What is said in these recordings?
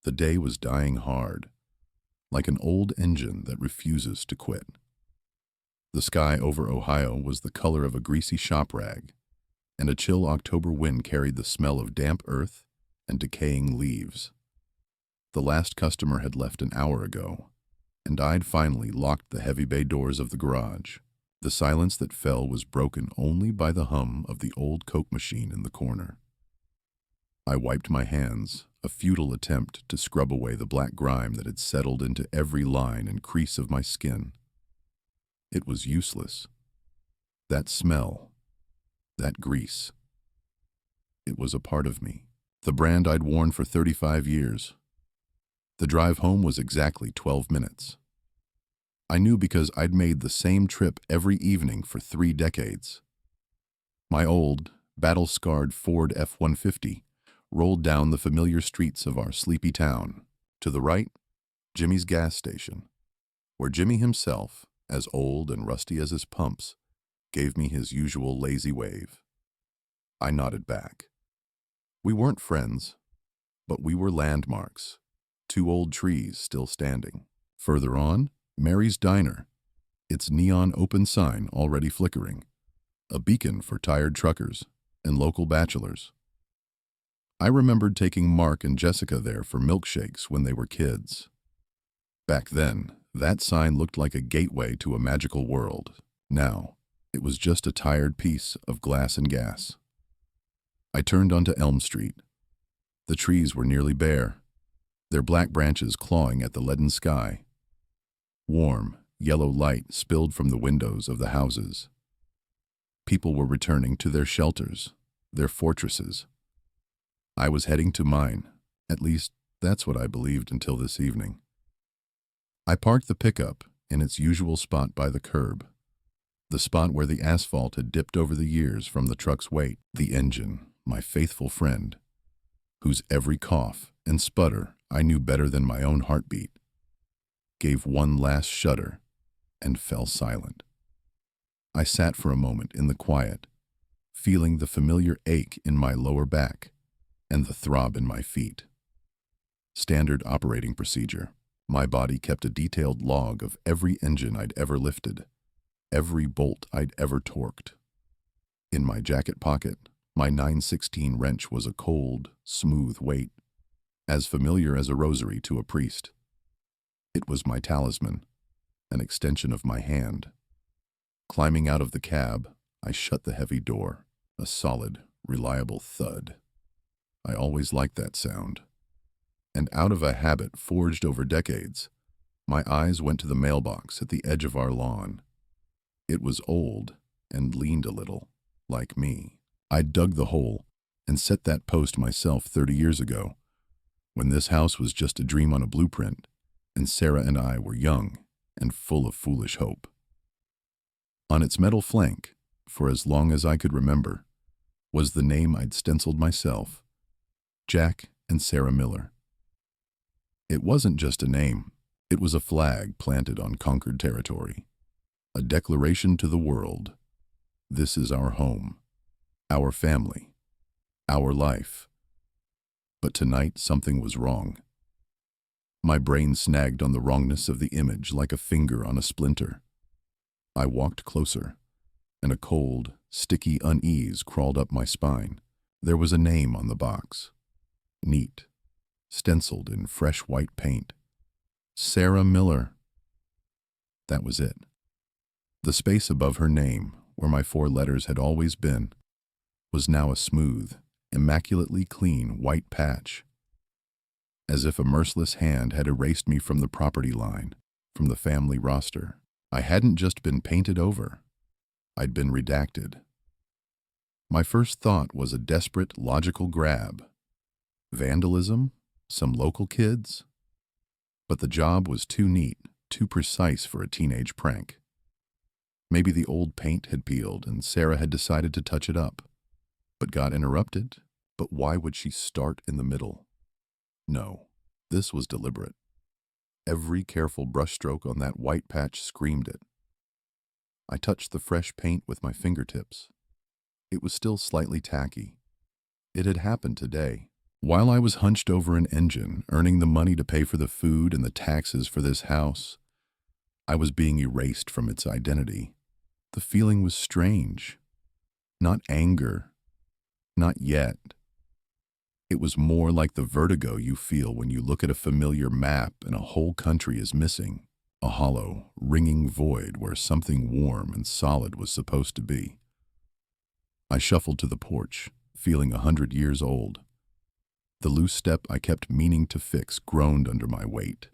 The day was dying hard, like an old engine that refuses to quit. The sky over Ohio was the color of a greasy shop rag, and a chill October wind carried the smell of damp earth and decaying leaves. The last customer had left an hour ago, and I'd finally locked the heavy bay doors of the garage. The silence that fell was broken only by the hum of the old Coke machine in the corner. I wiped my hands, a futile attempt to scrub away the black grime that had settled into every line and crease of my skin. It was useless. That smell, that grease, it was a part of me, the brand I'd worn for 35 years. The drive home was exactly 12 minutes. I knew because I'd made the same trip every evening for 3 decades. My old, battle-scarred Ford F-150 rolled down the familiar streets of our sleepy town. To the right, Jimmy's gas station, where Jimmy himself, as old and rusty as his pumps, gave me his usual lazy wave. I nodded back. We weren't friends, but we were landmarks, 2 old trees still standing. Further on, Mary's Diner, its neon open sign already flickering, a beacon for tired truckers and local bachelors. I remembered taking Mark and Jessica there for milkshakes when they were kids. Back then, that sign looked like a gateway to a magical world. Now, it was just a tired piece of glass and gas. I turned onto Elm Street. The trees were nearly bare, their black branches clawing at the leaden sky. Warm, yellow light spilled from the windows of the houses. People were returning to their shelters, their fortresses. I was heading to mine. At least, that's what I believed until this evening. I parked the pickup in its usual spot by the curb, the spot where the asphalt had dipped over the years from the truck's weight. The engine, my faithful friend, whose every cough and sputter I knew better than my own heartbeat, gave one last shudder and fell silent. I sat for a moment in the quiet, feeling the familiar ache in my lower back and the throb in my feet. Standard operating procedure. My body kept a detailed log of every engine I'd ever lifted, every bolt I'd ever torqued. In my jacket pocket, my 9/16 wrench was a cold, smooth weight, as familiar as a rosary to a priest. It was my talisman, an extension of my hand. Climbing out of the cab, I shut the heavy door, a solid, reliable thud. I always liked that sound. And out of a habit forged over decades, my eyes went to the mailbox at the edge of our lawn. It was old and leaned a little, like me. I'd dug the hole and set that post myself 30 years ago, when this house was just a dream on a blueprint, and Sarah and I were young and full of foolish hope. On its metal flank, for as long as I could remember, was the name I'd stenciled myself, Jack and Sarah Miller. It wasn't just a name, it was a flag planted on conquered territory, a declaration to the world. This is our home, our family, our life. But tonight something was wrong. My brain snagged on the wrongness of the image like a finger on a splinter. I walked closer, and a cold, sticky unease crawled up my spine. There was a name on the box, neat, stenciled in fresh white paint. Sarah Miller. That was it. The space above her name, where my 4 letters had always been, was now a smooth, immaculately clean white patch, as if a merciless hand had erased me from the property line, from the family roster. I hadn't just been painted over, I'd been redacted. My first thought was a desperate, logical grab. Vandalism? Some local kids? But the job was too neat, too precise for a teenage prank. Maybe the old paint had peeled and Sarah had decided to touch it up, but got interrupted. But why would she start in the middle? No, this was deliberate. Every careful brushstroke on that white patch screamed it. I touched the fresh paint with my fingertips. It was still slightly tacky. It had happened today, While I was hunched over an engine, earning the money to pay for the food and the taxes for this house, I was being erased from its identity. The feeling was strange. Not anger. Not yet. It was more like the vertigo you feel when you look at a familiar map and a whole country is missing. A hollow, ringing void where something warm and solid was supposed to be. I shuffled to the porch, feeling 100 years old. The loose step I kept meaning to fix groaned under my weight,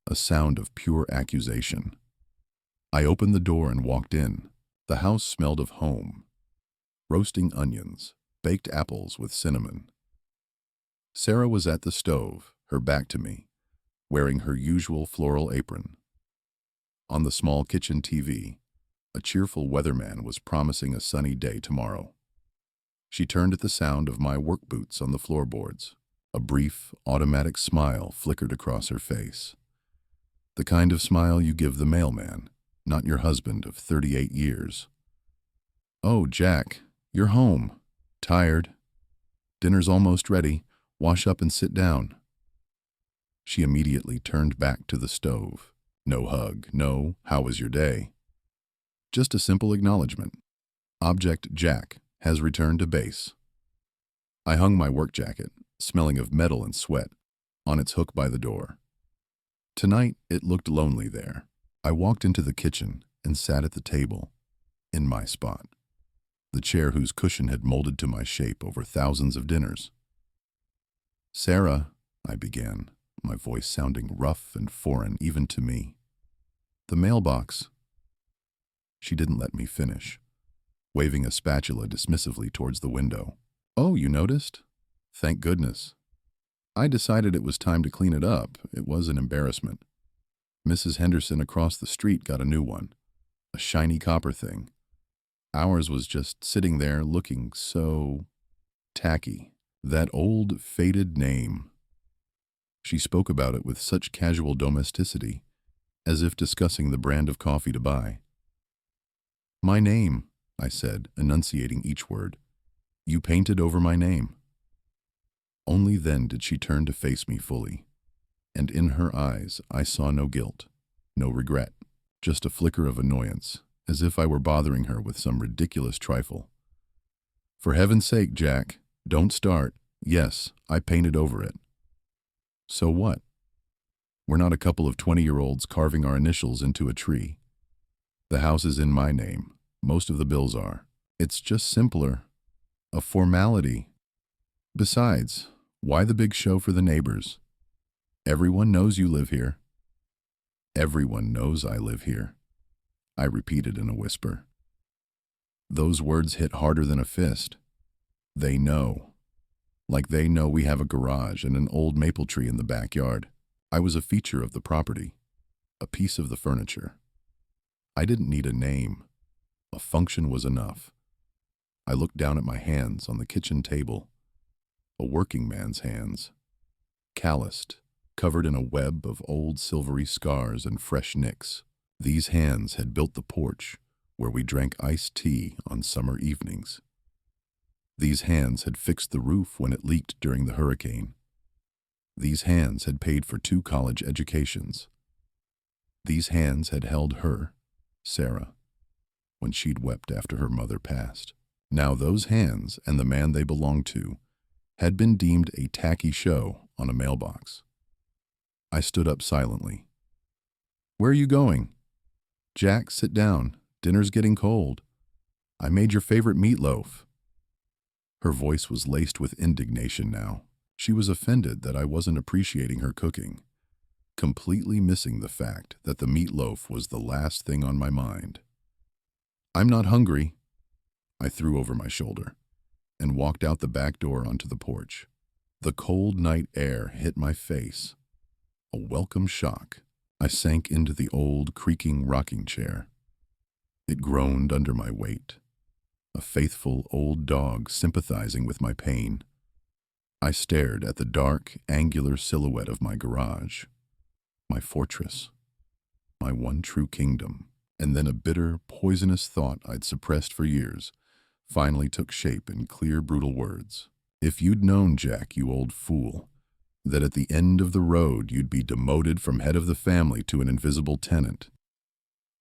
a sound of pure accusation. I opened the door and walked in. The house smelled of home. Roasting onions, baked apples with cinnamon. Sarah was at the stove, her back to me, wearing her usual floral apron. On the small kitchen TV, a cheerful weatherman was promising a sunny day tomorrow. She turned at the sound of my work boots on the floorboards. A brief, automatic smile flickered across her face. The kind of smile you give the mailman, not your husband of 38 years. "Oh, Jack, you're home. Tired. Dinner's almost ready. Wash up and sit down." She immediately turned back to the stove. No hug, no "how was your day?" Just a simple acknowledgement. Object Jack has returned to base. I hung my work jacket, smelling of metal and sweat, on its hook by the door. Tonight, it looked lonely there. I walked into the kitchen and sat at the table, in my spot, the chair whose cushion had molded to my shape over thousands of dinners. "Sarah," I began, my voice sounding rough and foreign even to me. "The mailbox." She didn't let me finish, waving a spatula dismissively towards the window. "Oh, you noticed? Thank goodness. I decided it was time to clean it up. It was an embarrassment. Mrs. Henderson across the street got a new one, a shiny copper thing. Ours was just sitting there looking so tacky. That old, faded name." She spoke about it with such casual domesticity, as if discussing the brand of coffee to buy. "My name," I said, enunciating each word. "You painted over my name." Only then did she turn to face me fully, and in her eyes I saw no guilt, no regret, just a flicker of annoyance, as if I were bothering her with some ridiculous trifle. "For heaven's sake, Jack, don't start. Yes, I painted over it." "So what? We're not a couple of 20-year-olds carving our initials into a tree. The house is in my name. Most of the bills are. It's just simpler. A formality. Besides, why the big show for the neighbors? Everyone knows you live here." "Everyone knows I live here," I repeated in a whisper. Those words hit harder than a fist. They know. Like they know we have a garage and an old maple tree in the backyard. I was a feature of the property, a piece of the furniture. I didn't need a name. A function was enough. I looked down at my hands on the kitchen table, a working man's hands, calloused, covered in a web of old silvery scars and fresh nicks. These hands had built the porch where we drank iced tea on summer evenings. These hands had fixed the roof when it leaked during the hurricane. These hands had paid for 2 college educations. These hands had held her, Sarah, when she'd wept after her mother passed. Now those hands and the man they belonged to had been deemed a tacky show on a mailbox. I stood up silently. "Where are you going?" "Jack, sit down. Dinner's getting cold. I made your favorite meatloaf." Her voice was laced with indignation now. She was offended that I wasn't appreciating her cooking, completely missing the fact that the meatloaf was the last thing on my mind. "I'm not hungry," I threw over my shoulder, and walked out the back door onto the porch. The cold night air hit my face. A welcome shock. I sank into the old, creaking rocking chair. It groaned under my weight, a faithful old dog sympathizing with my pain. I stared at the dark, angular silhouette of my garage, my fortress, my one true kingdom, and then a bitter, poisonous thought I'd suppressed for years finally took shape in clear, brutal words. If you'd known, Jack, you old fool, that at the end of the road you'd be demoted from head of the family to an invisible tenant,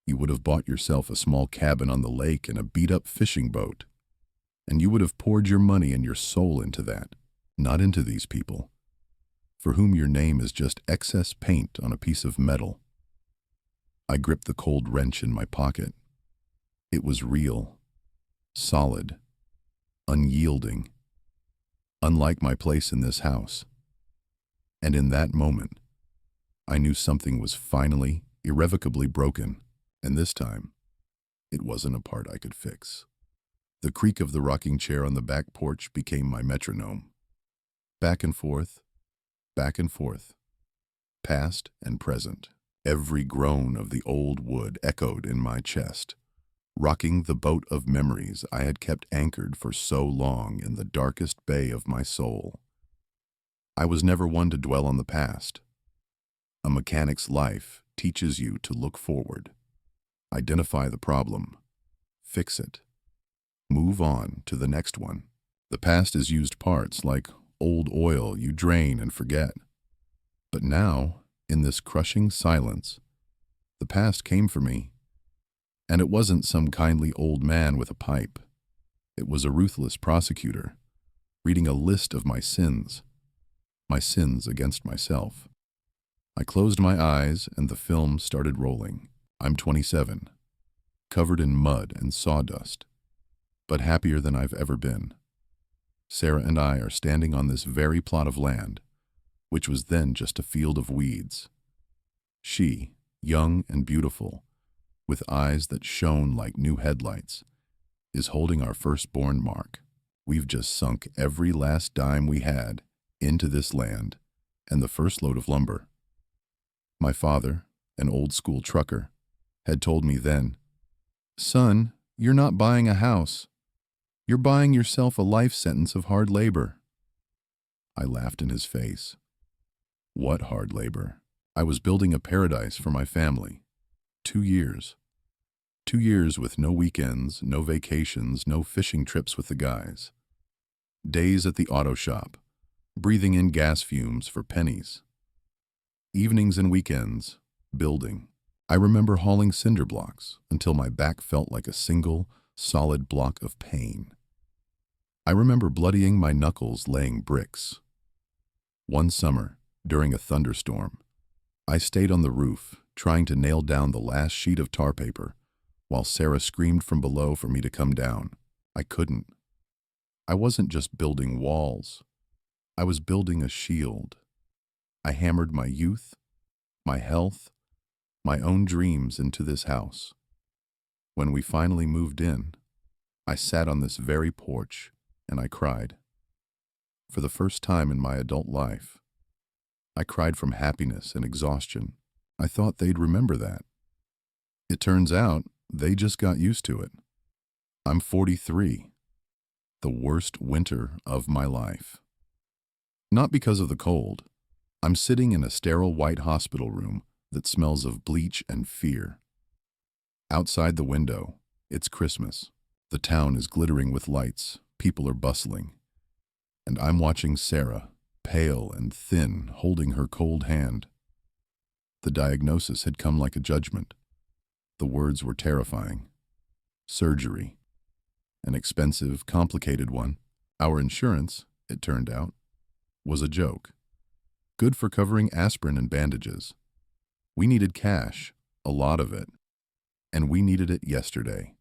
you would have bought yourself a small cabin on the lake and a beat-up fishing boat, and you would have poured your money and your soul into that, not into these people, for whom your name is just excess paint on a piece of metal. I gripped the cold wrench in my pocket. It was real, solid, unyielding, unlike my place in this house. And in that moment, I knew something was finally, irrevocably broken, and this time, it wasn't a part I could fix. The creak of the rocking chair on the back porch became my metronome. Back and forth, past and present. Every groan of the old wood echoed in my chest, rocking the boat of memories I had kept anchored for so long in the darkest bay of my soul. I was never one to dwell on the past. A mechanic's life teaches you to look forward, identify the problem, fix it, move on to the next one. The past is used parts like old oil you drain and forget. But now, in this crushing silence, the past came for me. And it wasn't some kindly old man with a pipe. It was a ruthless prosecutor, reading a list of my sins against myself. I closed my eyes and the film started rolling. I'm 27, covered in mud and sawdust, but happier than I've ever been. Sarah and I are standing on this very plot of land, which was then just a field of weeds. She, young and beautiful, with eyes that shone like new headlights, is holding our firstborn Mark. We've just sunk every last dime we had into this land and the first load of lumber. My father, an old-school trucker, had told me then, "Son, you're not buying a house. You're buying yourself a life sentence of hard labor." I laughed in his face. What hard labor? I was building a paradise for my family. 2 years. 2 years with no weekends, no vacations, no fishing trips with the guys. Days at the auto shop, breathing in gas fumes for pennies. Evenings and weekends, building. I remember hauling cinder blocks until my back felt like a single, solid block of pain. I remember bloodying my knuckles laying bricks. One summer, during a thunderstorm, I stayed on the roof, trying to nail down the last sheet of tar paper, while Sarah screamed from below for me to come down. I couldn't. I wasn't just building walls. I was building a shield. I hammered my youth, my health, my own dreams into this house. When we finally moved in, I sat on this very porch and I cried. For the first time in my adult life, I cried from happiness and exhaustion. I thought they'd remember that. It turns out they just got used to it. I'm 43, the worst winter of my life. Not because of the cold. I'm sitting in a sterile white hospital room that smells of bleach and fear. Outside the window, it's Christmas. The town is glittering with lights, people are bustling. And I'm watching Sarah, pale and thin, holding her cold hand. The diagnosis had come like a judgment. The words were terrifying. Surgery. An expensive, complicated one. Our insurance, it turned out, was a joke. Good for covering aspirin and bandages. We needed cash, a lot of it. And we needed it yesterday.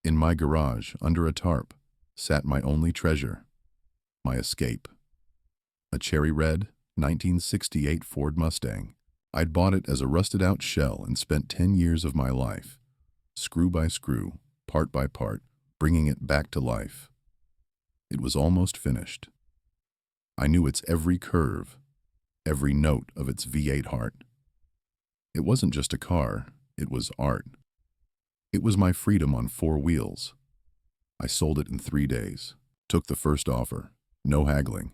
In my garage, under a tarp, sat my only treasure, my escape. A cherry red, 1968 Ford Mustang. I'd bought it as a rusted-out shell and spent 10 years of my life, screw by screw, part by part, bringing it back to life. It was almost finished. I knew its every curve, every note of its V8 heart. It wasn't just a car, it was art. It was my freedom on 4 wheels. I sold it in 3 days, took the first offer, no haggling.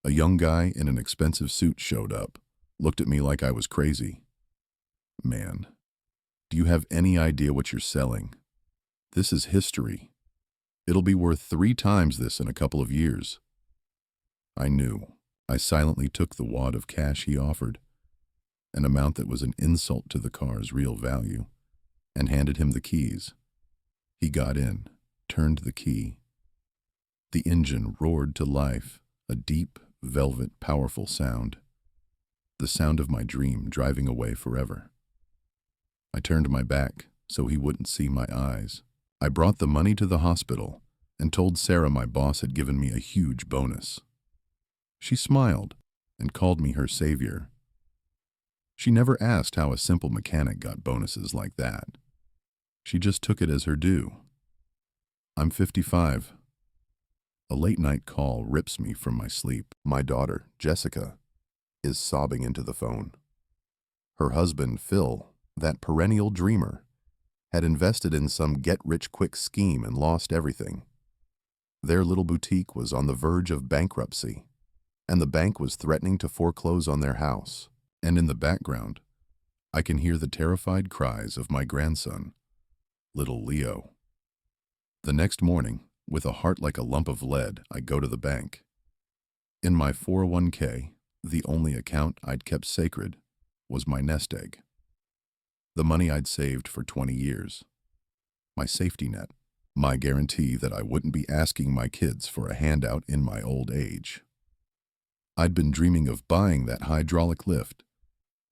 A young guy in an expensive suit showed up, looked at me like I was crazy. "Man, do you have any idea what you're selling? This is history." It'll be worth 3 times this in a couple of years. I knew. I silently took the wad of cash he offered, an amount that was an insult to the car's real value, and handed him the keys. He got in, turned the key. The engine roared to life, a deep, velvet, powerful sound. The sound of my dream driving away forever. I turned my back so he wouldn't see my eyes. I brought the money to the hospital and told Sarah my boss had given me a huge bonus. She smiled and called me her savior. She never asked how a simple mechanic got bonuses like that. She just took it as her due. I'm 55. A late-night call rips me from my sleep. My daughter, Jessica, is sobbing into the phone. Her husband, Phil, that perennial dreamer, had invested in some get-rich-quick scheme and lost everything. Their little boutique was on the verge of bankruptcy, and the bank was threatening to foreclose on their house. And in the background, I can hear the terrified cries of my grandson, little Leo. The next morning, with a heart like a lump of lead, I go to the bank. In my 401k, the only account I'd kept sacred was my nest egg. The money I'd saved for 20 years. My safety net. My guarantee that I wouldn't be asking my kids for a handout in my old age. I'd been dreaming of buying that hydraulic lift,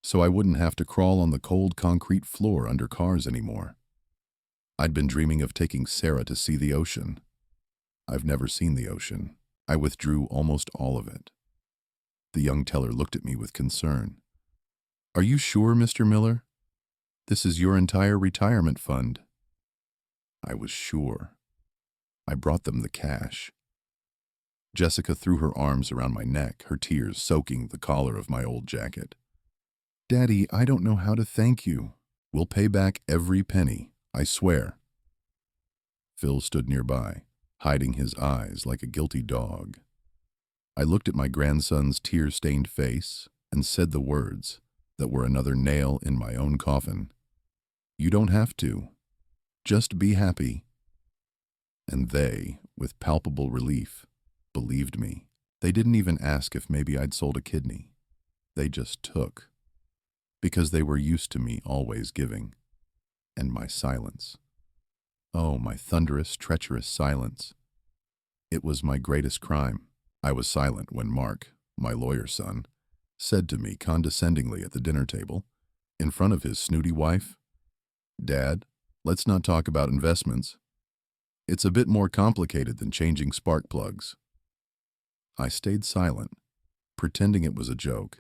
so I wouldn't have to crawl on the cold concrete floor under cars anymore. I'd been dreaming of taking Sarah to see the ocean. I've never seen the ocean. I withdrew almost all of it. The young teller looked at me with concern. Are you sure, Mr. Miller? This is your entire retirement fund. I was sure. I brought them the cash. Jessica threw her arms around my neck, her tears soaking the collar of my old jacket. Daddy, I don't know how to thank you. We'll pay back every penny, I swear. Phil stood nearby, hiding his eyes like a guilty dog. I looked at my grandson's tear-stained face and said the words that were another nail in my own coffin. You don't have to. Just be happy. And they, with palpable relief, believed me. They didn't even ask if maybe I'd sold a kidney. They just took. Because they were used to me always giving. And my silence. Oh, my thunderous, treacherous silence. It was my greatest crime. I was silent when Mark, my lawyer's son, said to me condescendingly at the dinner table, in front of his snooty wife, Dad, let's not talk about investments. It's a bit more complicated than changing spark plugs. I stayed silent, pretending it was a joke,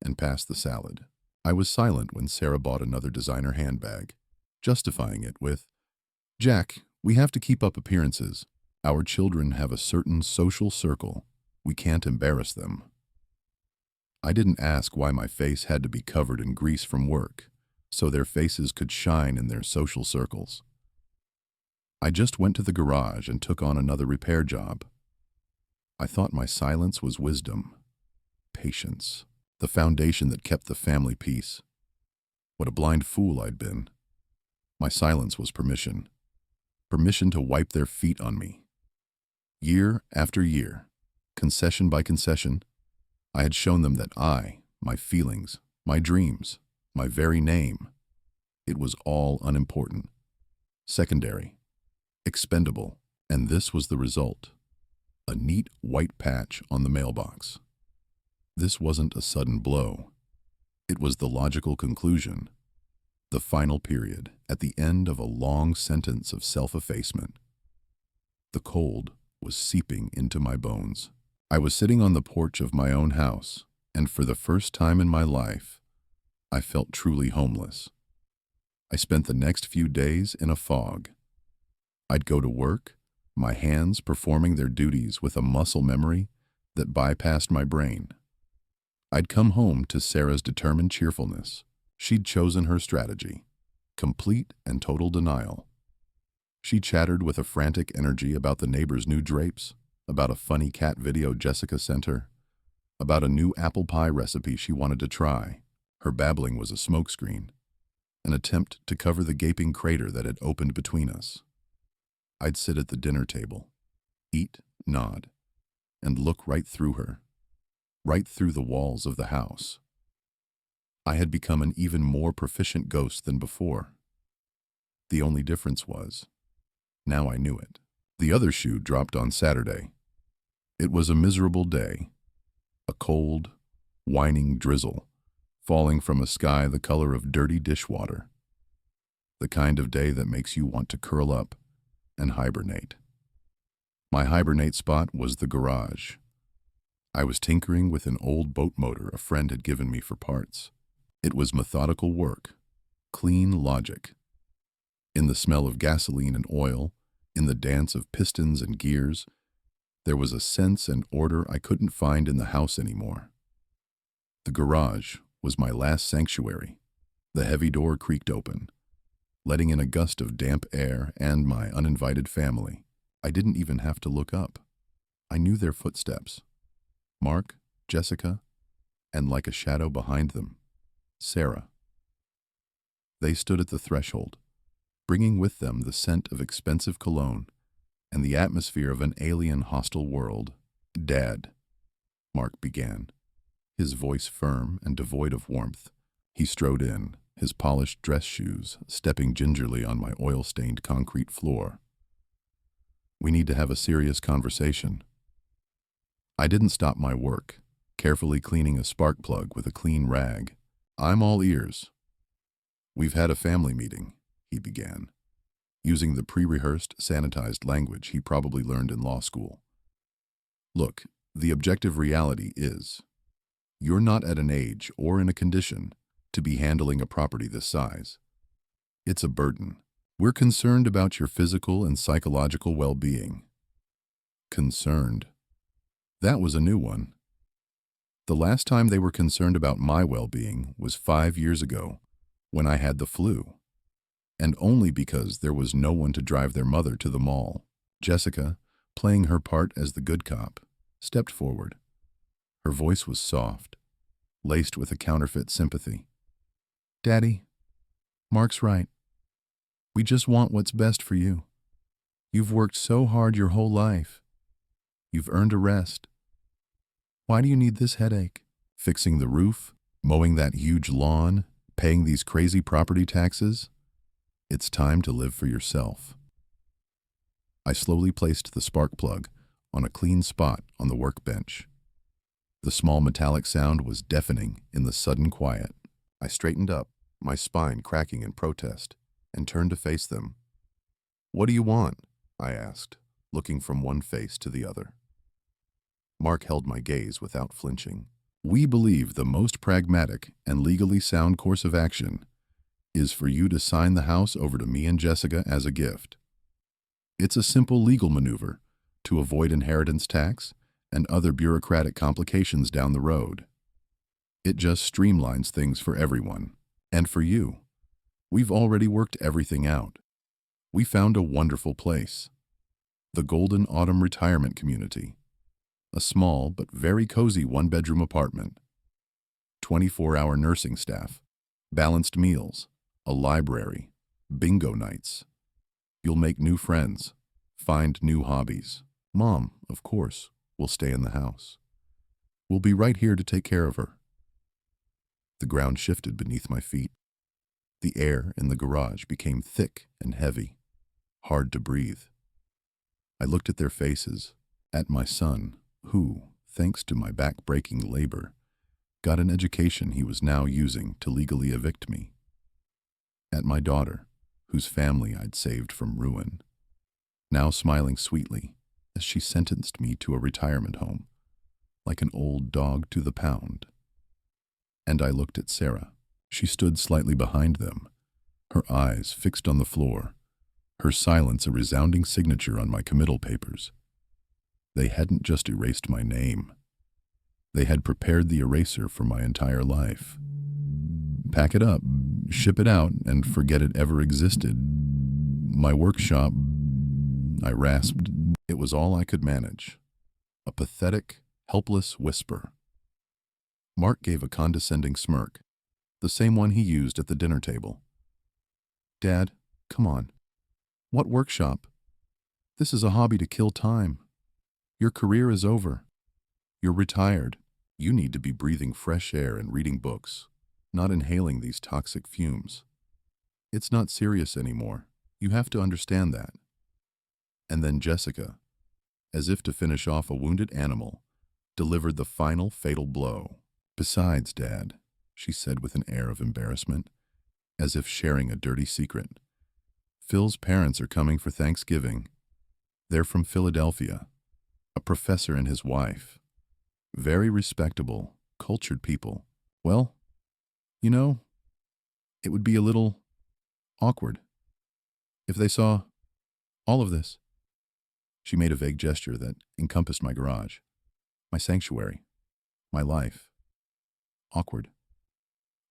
and passed the salad. I was silent when Sarah bought another designer handbag, justifying it with, Jack, we have to keep up appearances. Our children have a certain social circle. We can't embarrass them. I didn't ask why my face had to be covered in grease from work, so their faces could shine in their social circles. I just went to the garage and took on another repair job. I thought my silence was wisdom, patience, the foundation that kept the family peace. What a blind fool I'd been. My silence was permission. Permission to wipe their feet on me. Year after year, concession by concession, I had shown them that I, my feelings, my dreams, my very name, it was all unimportant, secondary, expendable, and this was the result. A neat white patch on the mailbox. This wasn't a sudden blow. It was the logical conclusion, the final period at the end of a long sentence of self-effacement. The cold was seeping into my bones. I was sitting on the porch of my own house, and for the first time in my life, I felt truly homeless. I spent the next few days in a fog. I'd go to work, my hands performing their duties with a muscle memory that bypassed my brain. I'd come home to Sarah's determined cheerfulness. She'd chosen her strategy, complete and total denial. She chattered with a frantic energy about the neighbor's new drapes, about a funny cat video Jessica sent her, about a new apple pie recipe she wanted to try. Her babbling was a smokescreen, an attempt to cover the gaping crater that had opened between us. I'd sit at the dinner table, eat, nod, and look right through her, right through the walls of the house. I had become an even more proficient ghost than before. The only difference was, now I knew it. The other shoe dropped on Saturday. It was a miserable day, a cold, whining drizzle, falling from a sky the color of dirty dishwater. The kind of day that makes you want to curl up and hibernate. My hibernate spot was the garage. I was tinkering with an old boat motor a friend had given me for parts. It was methodical work, clean logic. In the smell of gasoline and oil, in the dance of pistons and gears, there was a sense and order I couldn't find in the house anymore. The garage was my last sanctuary. The heavy door creaked open, letting in a gust of damp air and my uninvited family. I didn't even have to look up. I knew their footsteps. Mark, Jessica, and like a shadow behind them, Sarah. They stood at the threshold, bringing with them the scent of expensive cologne and the atmosphere of an alien hostile world. "Dad," Mark began, his voice firm and devoid of warmth. He strode in, his polished dress shoes stepping gingerly on my oil-stained concrete floor. "We need to have a serious conversation." I didn't stop my work, carefully cleaning a spark plug with a clean rag. "I'm all ears." "We've had a family meeting," he began, using the pre-rehearsed, sanitized language he probably learned in law school. "Look, the objective reality is, you're not at an age or in a condition to be handling a property this size. It's a burden. We're concerned about your physical and psychological well-being." Concerned. That was a new one. The last time they were concerned about my well-being was 5 years ago, when I had the flu. And only because there was no one to drive their mother to the mall. Jessica, playing her part as the good cop, stepped forward. Her voice was soft, laced with a counterfeit sympathy. "Daddy, Mark's right. We just want what's best for you. You've worked so hard your whole life. You've earned a rest. Why do you need this headache? Fixing the roof, mowing that huge lawn, paying these crazy property taxes? It's time to live for yourself." I slowly placed the spark plug on a clean spot on the workbench. The small metallic sound was deafening in the sudden quiet. I straightened up, my spine cracking in protest, and turned to face them. "What do you want?" I asked, looking from one face to the other. Mark held my gaze without flinching. "We believe the most pragmatic and legally sound course of action is for you to sign the house over to me and Jessica as a gift. It's a simple legal maneuver to avoid inheritance tax and other bureaucratic complications down the road. It just streamlines things for everyone. And for you, we've already worked everything out. We found a wonderful place. The Golden Autumn Retirement Community. A small but very cozy one-bedroom apartment. 24-hour nursing staff, balanced meals, a library, bingo nights. You'll make new friends, find new hobbies. Mom, of course, will stay in the house. We'll be right here to take care of her." The ground shifted beneath my feet. The air in the garage became thick and heavy, hard to breathe. I looked at their faces, at my son, who, thanks to my back-breaking labor, got an education he was now using to legally evict me. At my daughter, whose family I'd saved from ruin, now smiling sweetly as she sentenced me to a retirement home, like an old dog to the pound. And I looked at Sarah. She stood slightly behind them, her eyes fixed on the floor, her silence a resounding signature on my committal papers. They hadn't just erased my name. They had prepared the eraser for my entire life. Pack it up, ship it out, and forget it ever existed. My workshop, I rasped. It was all I could manage. A pathetic, helpless whisper. Mark gave a condescending smirk, the same one he used at the dinner table. "Dad, come on. What workshop? This is a hobby to kill time. Your career is over. You're retired. You need to be breathing fresh air and reading books, not inhaling these toxic fumes. It's not serious anymore. You have to understand that. And then Jessica, as if to finish off a wounded animal, delivered the final fatal blow. Besides, Dad, she said with an air of embarrassment, as if sharing a dirty secret, Phil's parents are coming for Thanksgiving. They're from Philadelphia, a professor and his wife. Very respectable, cultured people. Well, you know, it would be a little awkward if they saw all of this. She made a vague gesture that encompassed my garage, my sanctuary, my life. Awkward.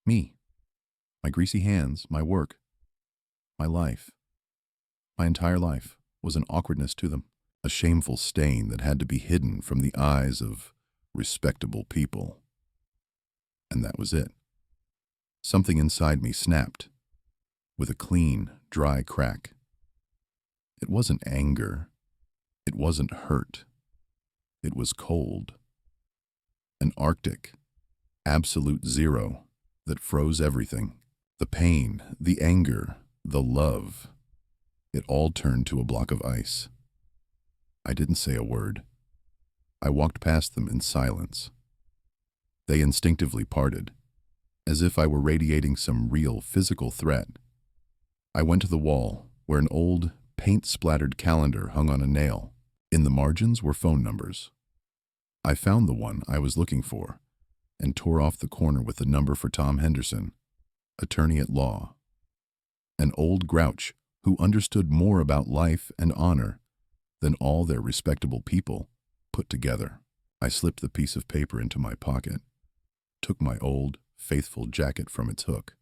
Me. My greasy hands, my work, my life. My entire life was an awkwardness to them, a shameful stain that had to be hidden from the eyes of respectable people. And that was it. Something inside me snapped with a clean, dry crack. It wasn't anger. It wasn't hurt. It was cold. An Arctic, absolute zero that froze everything. The pain, the anger, the love. It all turned to a block of ice. I didn't say a word. I walked past them in silence. They instinctively parted, as if I were radiating some real physical threat. I went to the wall, where an old, paint-splattered calendar hung on a nail. In the margins were phone numbers. I found the one I was looking for, and tore off the corner with the number for Tom Henderson, attorney at law. An old grouch who understood more about life and honor than all their respectable people put together. I slipped the piece of paper into my pocket, took my old, faithful jacket from its hook.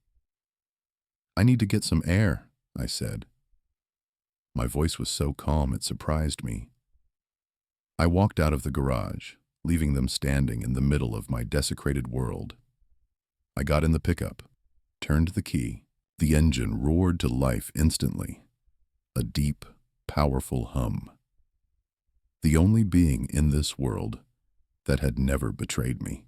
I need to get some air, I said. My voice was so calm it surprised me. I walked out of the garage, leaving them standing in the middle of my desecrated world. I got in the pickup, turned the key. The engine roared to life instantly, a deep, powerful hum. The only being in this world that had never betrayed me.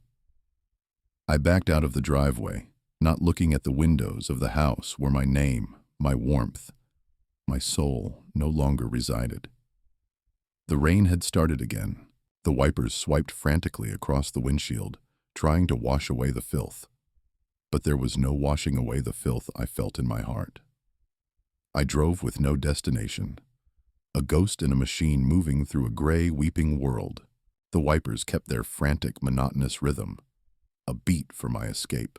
I backed out of the driveway, not looking at the windows of the house where my name, my warmth, my soul no longer resided. The rain had started again. The wipers swiped frantically across the windshield, trying to wash away the filth. But there was no washing away the filth I felt in my heart. I drove with no destination, a ghost in a machine moving through a gray, weeping world. The wipers kept their frantic, monotonous rhythm, a beat for my escape.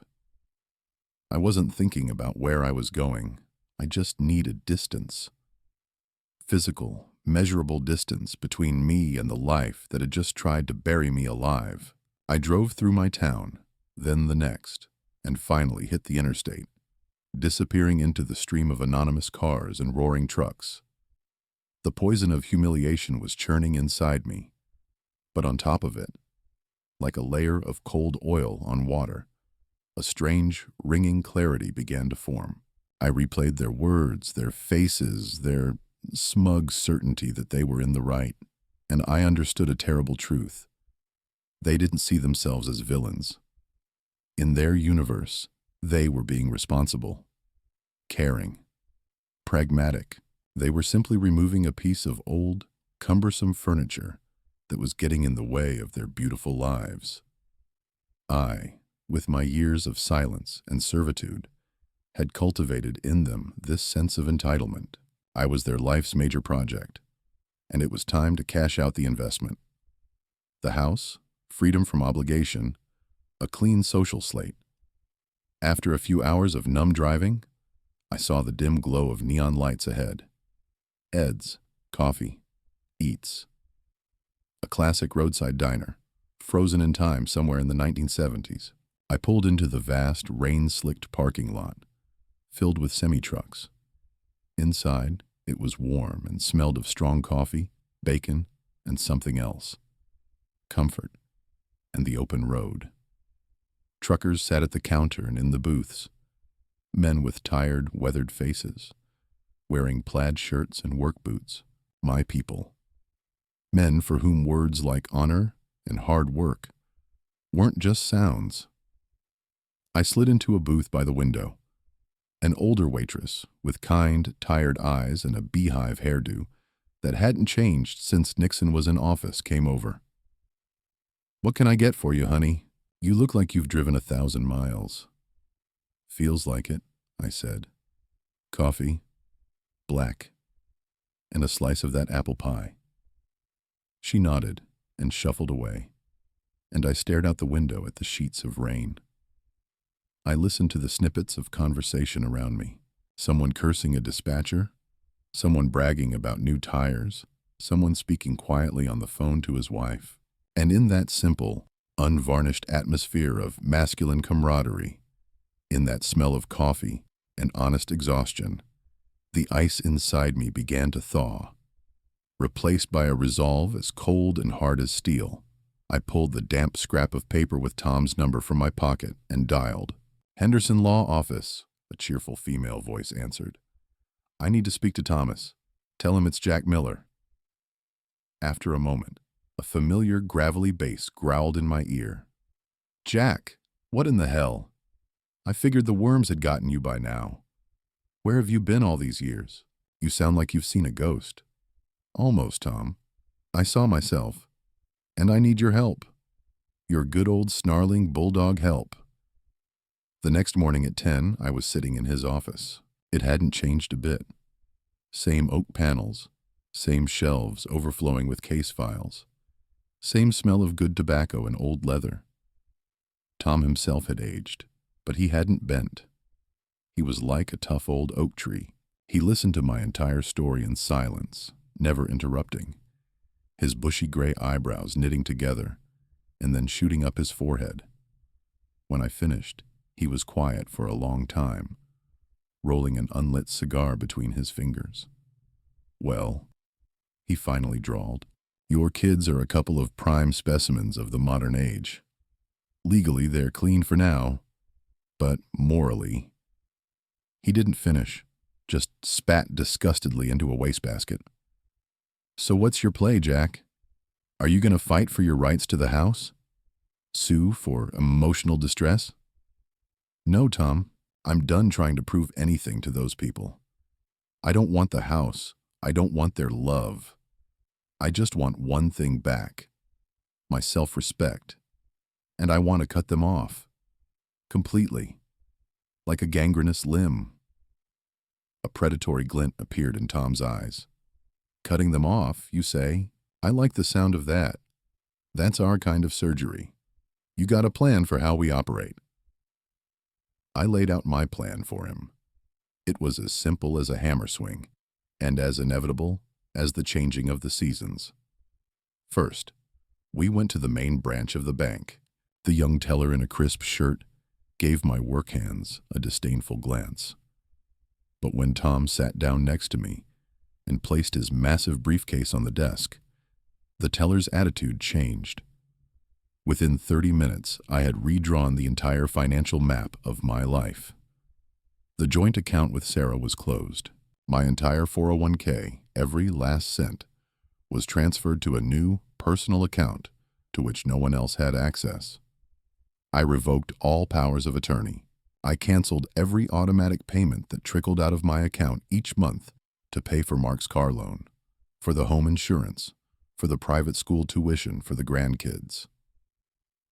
I wasn't thinking about where I was going. I just needed distance. Physical, measurable distance between me and the life that had just tried to bury me alive. I drove through my town, then the next, and finally hit the interstate, disappearing into the stream of anonymous cars and roaring trucks. The poison of humiliation was churning inside me, but on top of it, like a layer of cold oil on water, a strange, ringing clarity began to form. I replayed their words, their faces, their smug certainty that they were in the right, and I understood a terrible truth. They didn't see themselves as villains. In their universe, they were being responsible, caring, pragmatic. They were simply removing a piece of old, cumbersome furniture that was getting in the way of their beautiful lives. I, with my years of silence and servitude, had cultivated in them this sense of entitlement. I was their life's major project, and it was time to cash out the investment. The house, freedom from obligation, a clean social slate. After a few hours of numb driving, I saw the dim glow of neon lights ahead. Ed's, coffee, eats. A classic roadside diner, frozen in time somewhere in the 1970s. I pulled into the vast, rain-slicked parking lot, filled with semi-trucks. Inside, it was warm and smelled of strong coffee, bacon, and something else. Comfort and the open road. Truckers sat at the counter and in the booths, men with tired, weathered faces, wearing plaid shirts and work boots. my people. Men for whom words like honor and hard work weren't just sounds. I slid into a booth by the window. An older waitress with kind, tired eyes and a beehive hairdo that hadn't changed since Nixon was in office came over. "What can I get for you, honey? You look like you've driven 1,000 miles." "Feels like it," I said. "Coffee, black, and a slice of that apple pie." She nodded and shuffled away, and I stared out the window at the sheets of rain. I listened to the snippets of conversation around me. Someone cursing a dispatcher, someone bragging about new tires, someone speaking quietly on the phone to his wife. And in that simple, unvarnished atmosphere of masculine camaraderie, in that smell of coffee and honest exhaustion, the ice inside me began to thaw. Replaced by a resolve as cold and hard as steel, I pulled the damp scrap of paper with Tom's number from my pocket and dialed. "Henderson Law Office," a cheerful female voice answered. "I need to speak to Thomas. Tell him it's Jack Miller." After a moment, a familiar gravelly bass growled in my ear. "Jack, what in the hell? I figured the worms had gotten you by now. Where have you been all these years? You sound like you've seen a ghost." "Almost, Tom. I saw myself. And I need your help. Your good old snarling bulldog help." The next morning at 10, I was sitting in his office. It hadn't changed a bit. Same oak panels, same shelves overflowing with case files, same smell of good tobacco and old leather. Tom himself had aged, but he hadn't bent. He was like a tough old oak tree. He listened to my entire story in silence, never interrupting, his bushy gray eyebrows knitting together and then shooting up his forehead. When I finished, he was quiet for a long time, rolling an unlit cigar between his fingers. "Well," he finally drawled, "your kids are a couple of prime specimens of the modern age. Legally, they're clean for now, but morally—" He didn't finish, just spat disgustedly into a wastebasket. "So what's your play, Jack? Are you going to fight for your rights to the house? Sue for emotional distress?" "No, Tom. I'm done trying to prove anything to those people. I don't want the house. I don't want their love. I just want one thing back: my self-respect. And I want to cut them off. Completely. Like a gangrenous limb." A predatory glint appeared in Tom's eyes. "Cutting them off, you say? I like the sound of that. That's our kind of surgery. You got a plan for how we operate." I laid out my plan for him. It was as simple as a hammer swing, and as inevitable as the changing of the seasons. First, we went to the main branch of the bank. The young teller in a crisp shirt gave my work hands a disdainful glance. But when Tom sat down next to me and placed his massive briefcase on the desk, the teller's attitude changed. Within 30 minutes, I had redrawn the entire financial map of my life. The joint account with Sarah was closed. My entire 401k, every last cent, was transferred to a new, personal account to which no one else had access. I revoked all powers of attorney. I canceled every automatic payment that trickled out of my account each month to pay for Mark's car loan, for the home insurance, for the private school tuition for the grandkids.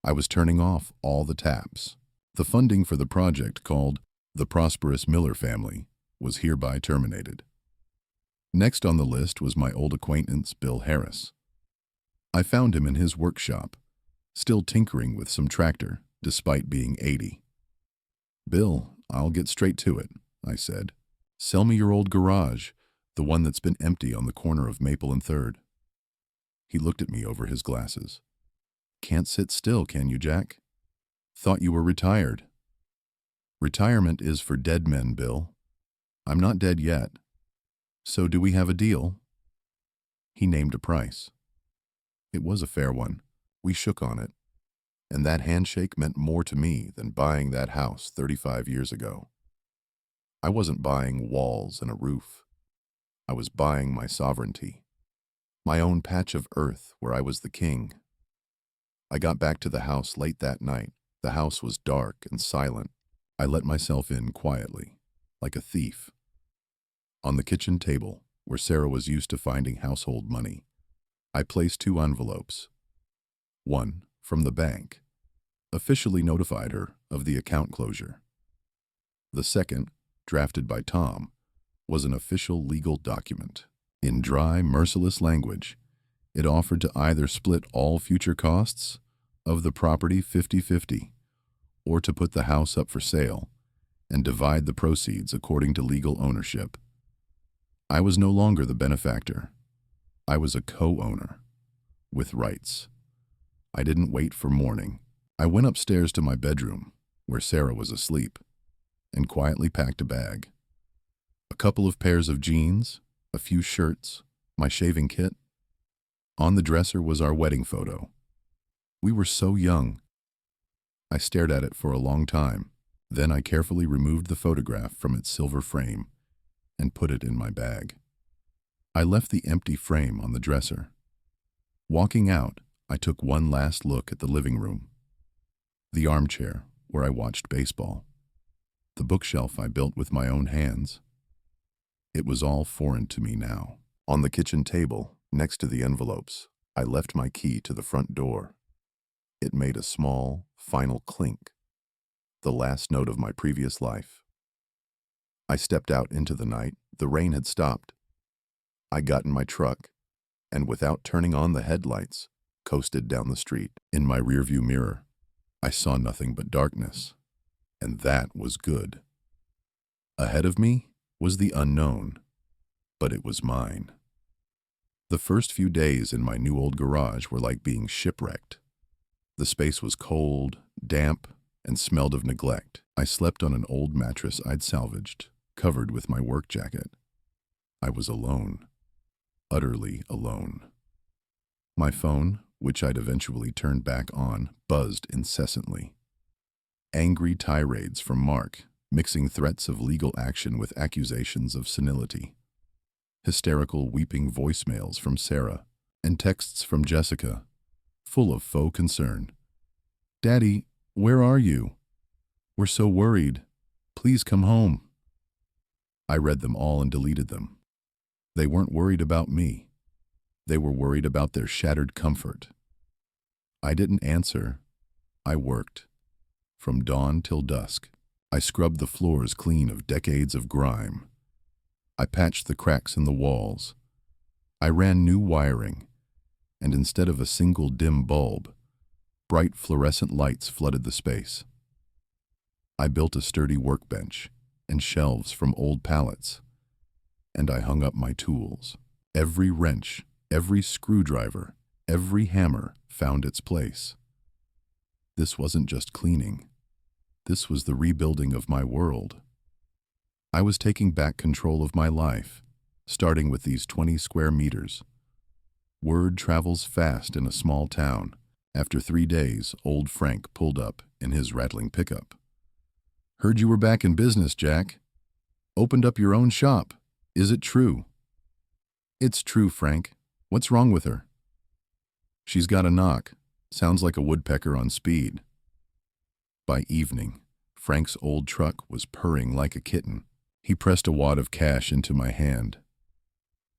I was turning off all the taps. The funding for the project called The Prosperous Miller Family was hereby terminated. Next on the list was my old acquaintance, Bill Harris. I found him in his workshop, still tinkering with some tractor, despite being 80. "Bill, I'll get straight to it," I said. "Sell me your old garage, the one that's been empty on the corner of Maple and 3rd. He looked at me over his glasses. "Can't sit still, can you, Jack? Thought you were retired." "Retirement is for dead men, Bill. I'm not dead yet. So do we have a deal?" He named a price. It was a fair one. We shook on it. And that handshake meant more to me than buying that house 35 years ago. I wasn't buying walls and a roof. I was buying my sovereignty. My own patch of earth where I was the king. I got back to the house late that night. The house was dark and silent. I let myself in quietly, like a thief. On the kitchen table, where Sarah was used to finding household money, I placed 2 envelopes. One, from the bank, officially notified her of the account closure. The second, drafted by Tom, was an official legal document. In dry, merciless language, it offered to either split all future costs of the property 50-50, or to put the house up for sale and divide the proceeds according to legal ownership. I was no longer the benefactor. I was a co-owner, with rights. I didn't wait for morning. I went upstairs to my bedroom, where Sarah was asleep, and quietly packed a bag. A couple of pairs of jeans, a few shirts, my shaving kit. On the dresser was our wedding photo. We were so young. I stared at it for a long time. Then I carefully removed the photograph from its silver frame and put it in my bag. I left the empty frame on the dresser. Walking out, I took one last look at the living room, the armchair where I watched baseball, the bookshelf I built with my own hands. It was all foreign to me now. On the kitchen table, next to the envelopes, I left my key to the front door. It made a small, final clink, the last note of my previous life. I stepped out into the night. The rain had stopped. I got in my truck, and without turning on the headlights, coasted down the street. In my rearview mirror, I saw nothing but darkness, and that was good. Ahead of me was the unknown, but it was mine. The first few days in my new old garage were like being shipwrecked. The space was cold, damp, and smelled of neglect. I slept on an old mattress I'd salvaged, covered with my work jacket. I was alone, utterly alone. My phone, which I'd eventually turned back on, buzzed incessantly. Angry tirades from Mark, mixing threats of legal action with accusations of senility. Hysterical, weeping voicemails from Sarah, and texts from Jessica, full of faux concern. "Daddy, where are you? We're so worried. Please come home." I read them all and deleted them. They weren't worried about me. They were worried about their shattered comfort. I didn't answer. I worked. From dawn till dusk, I scrubbed the floors clean of decades of grime. I patched the cracks in the walls. I ran new wiring, and instead of a single dim bulb, bright fluorescent lights flooded the space. I built a sturdy workbench and shelves from old pallets, and I hung up my tools. Every wrench, every screwdriver, every hammer found its place. This wasn't just cleaning. This was the rebuilding of my world. I was taking back control of my life, starting with these 20 square meters. Word travels fast in a small town. After 3 days, old Frank pulled up in his rattling pickup. "Heard you were back in business, Jack. Opened up your own shop. Is it true?" "It's true, Frank. What's wrong with her?" "She's got a knock. Sounds like a woodpecker on speed." By evening, Frank's old truck was purring like a kitten. He pressed a wad of cash into my hand.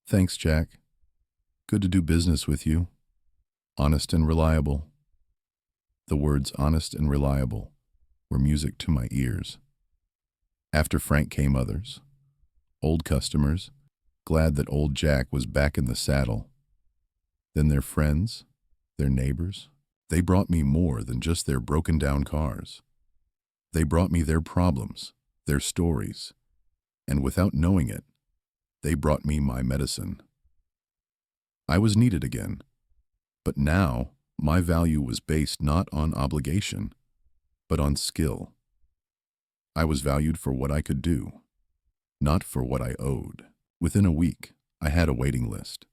"Thanks, Jack. Good to do business with you. Honest and reliable." The words honest and reliable were music to my ears. After Frank came others, old customers, glad that old Jack was back in the saddle. Then their friends, their neighbors. They brought me more than just their broken-down cars. They brought me their problems, their stories, and without knowing it, they brought me my medicine. I was needed again, but now my value was based not on obligation, but on skill. I was valued for what I could do, not for what I owed. Within a week, I had a waiting list.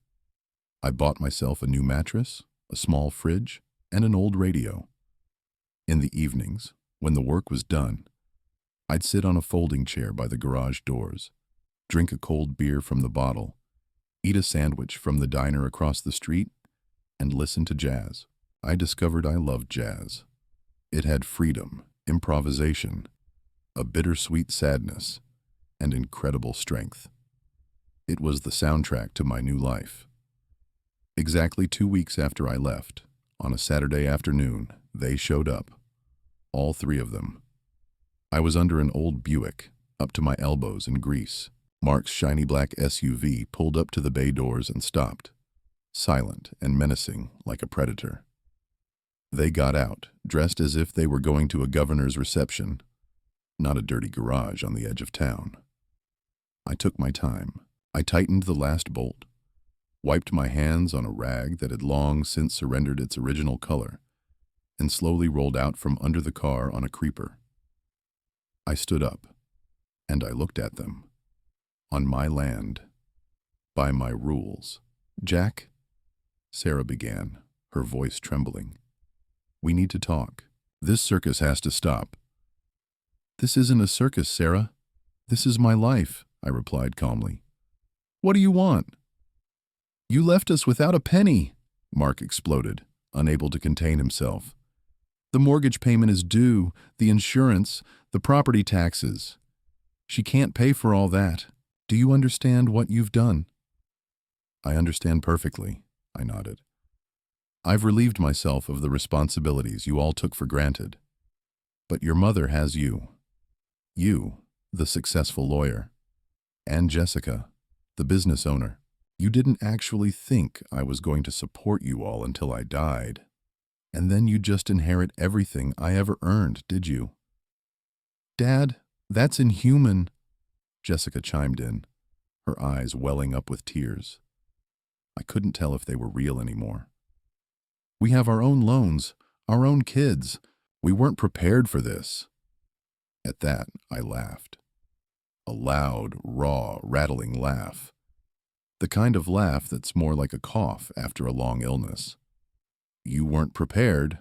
I bought myself a new mattress, a small fridge, and an old radio. In the evenings, when the work was done, I'd sit on a folding chair by the garage doors, drink a cold beer from the bottle, eat a sandwich from the diner across the street, and listen to jazz. I discovered I loved jazz. It had freedom, improvisation, a bittersweet sadness, and incredible strength. It was the soundtrack to my new life. Exactly 2 weeks after I left, on a Saturday afternoon, they showed up. All three of them. I was under an old Buick, up to my elbows in grease. Mark's shiny black SUV pulled up to the bay doors and stopped, silent and menacing like a predator. They got out, dressed as if they were going to a governor's reception, not a dirty garage on the edge of town. I took my time. I tightened the last bolt, wiped my hands on a rag that had long since surrendered its original color, and slowly rolled out from under the car on a creeper. I stood up, and I looked at them. On my land, by my rules. "Jack," Sarah began, her voice trembling. "We need to talk. This circus has to stop." "This isn't a circus, Sarah. This is my life," I replied calmly. "What do you want?" "You left us without a penny," Mark exploded, unable to contain himself. "The mortgage payment is due, the insurance, the property taxes. She can't pay for all that. Do you understand what you've done?" "I understand perfectly," I nodded. "I've relieved myself of the responsibilities you all took for granted. But your mother has you. You, the successful lawyer. And Jessica, the business owner. You didn't actually think I was going to support you all until I died. And then you just inherit everything I ever earned, did you?" "Dad, that's inhuman," Jessica chimed in, her eyes welling up with tears. I couldn't tell if they were real anymore. "We have our own loans, our own kids. We weren't prepared for this." At that, I laughed. A loud, raw, rattling laugh. The kind of laugh that's more like a cough after a long illness. "You weren't prepared?"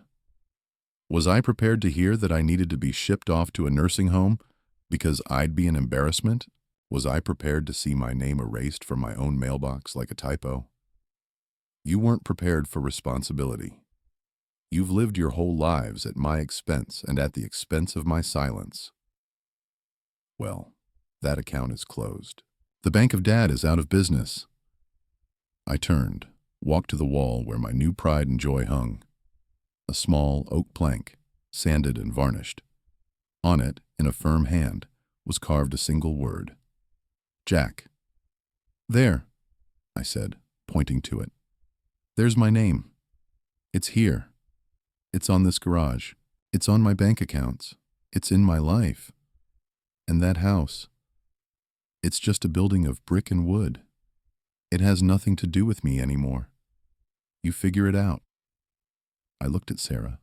Was I prepared to hear that I needed to be shipped off to a nursing home because I'd be an embarrassment? Was I prepared to see my name erased from my own mailbox like a typo? You weren't prepared for responsibility. You've lived your whole lives at my expense and at the expense of my silence. Well, that account is closed. The Bank of Dad is out of business. I turned, walked to the wall where my new pride and joy hung. A small oak plank, sanded and varnished. On it, in a firm hand, was carved a single word. "Jack." "There," I said, pointing to it. "There's my name. It's here. It's on this garage. It's on my bank accounts. It's in my life. And that house, it's just a building of brick and wood. It has nothing to do with me anymore. You figure it out." I looked at Sarah.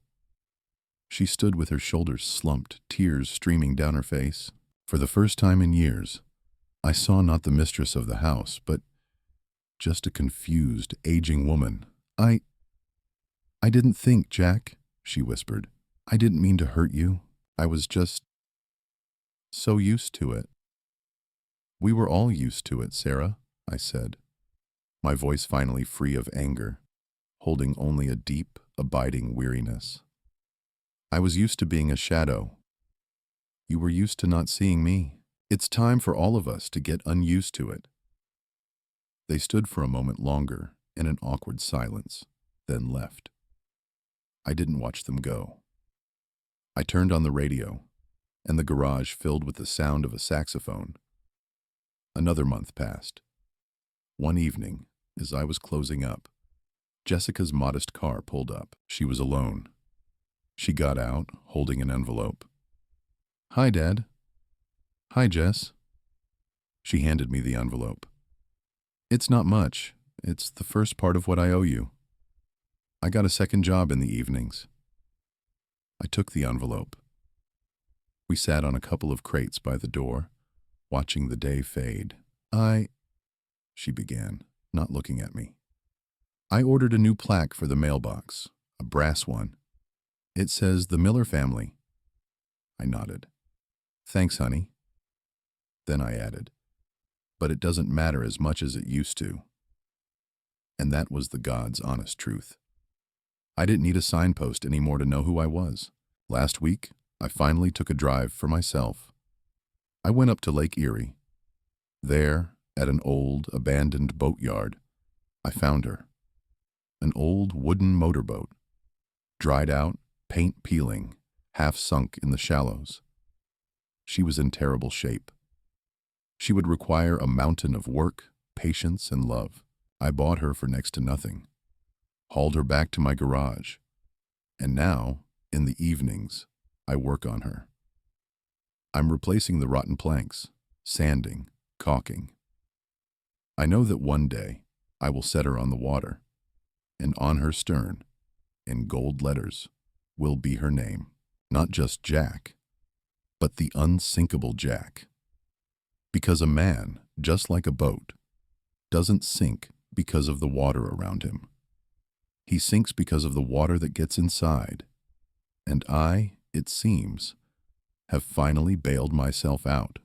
She stood with her shoulders slumped, tears streaming down her face. For the first time in years, I saw not the mistress of the house, but just a confused, aging woman. I didn't think, Jack," she whispered. "I didn't mean to hurt you. I was just so used to it." "We were all used to it, Sarah," I said, my voice finally free of anger, holding only a deep, abiding weariness. "I was used to being a shadow. You were used to not seeing me. It's time for all of us to get unused to it." They stood for a moment longer in an awkward silence, then left. I didn't watch them go. I turned on the radio, and the garage filled with the sound of a saxophone. Another month passed. One evening, as I was closing up, Jessica's modest car pulled up. She was alone. She got out, holding an envelope. "Hi, Dad." "Hi, Jess." She handed me the envelope. "It's not much. It's the first part of what I owe you. I got a second job in the evenings." I took the envelope. We sat on a couple of crates by the door, watching the day fade. She began, not looking at me. "I ordered a new plaque for the mailbox, a brass one. It says the Miller family." I nodded. "Thanks, honey." Then I added, "But it doesn't matter as much as it used to. And that was the God's honest truth. I didn't need a signpost anymore to know who I was. Last week, I finally took a drive for myself. I went up to Lake Erie. There, at an old, abandoned boatyard, I found her. An old wooden motorboat, dried out, paint peeling, half sunk in the shallows. She was in terrible shape. She would require a mountain of work, patience, and love. I bought her for next to nothing, hauled her back to my garage, and now, in the evenings, I work on her. I'm replacing the rotten planks, sanding, caulking. I know that one day I will set her on the water, and on her stern, in gold letters, will be her name. Not just Jack, but the unsinkable Jack. Because a man, just like a boat, doesn't sink because of the water around him. He sinks because of the water that gets inside. And I, it seems, have finally bailed myself out.